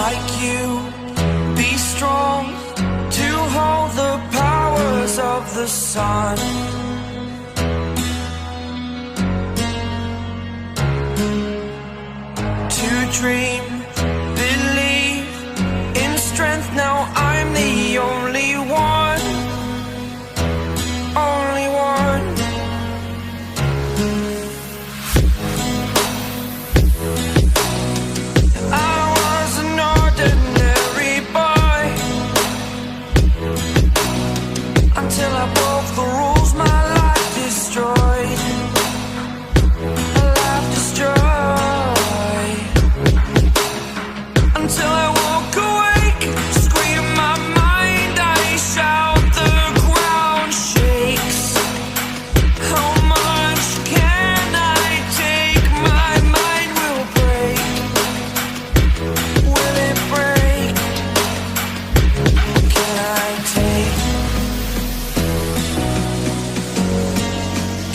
like you, be strong to hold the powers of the sun. To dream, believe in strength. Now I'm the only one, only one. I was an ordinary boy until I broke the rules. My life destroyed, a life destroyed. Until I woke awake, scream my mind, I shout, the ground shakes. How much can I take? My mind will break. Will it break? Can I take?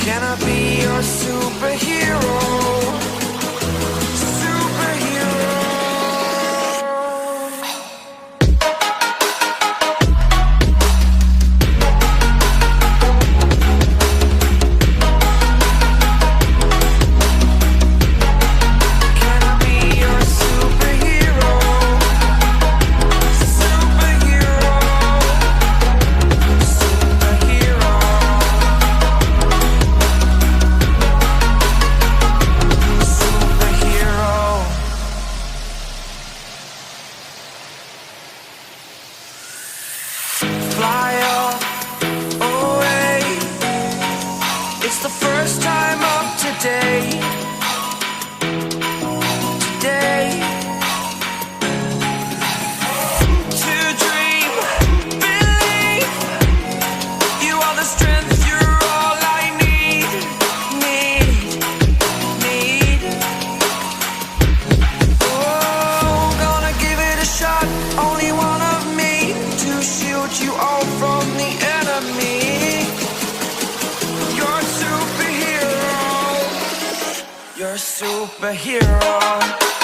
Can I be your superhero? Fly away. It's the first time of today. Today. To dream, believe. You are the strength, you're all I need. Need. Oh, gonna give it a shot. Only one of me to shield you all from the enemy. You're a superhero. You're a superhero.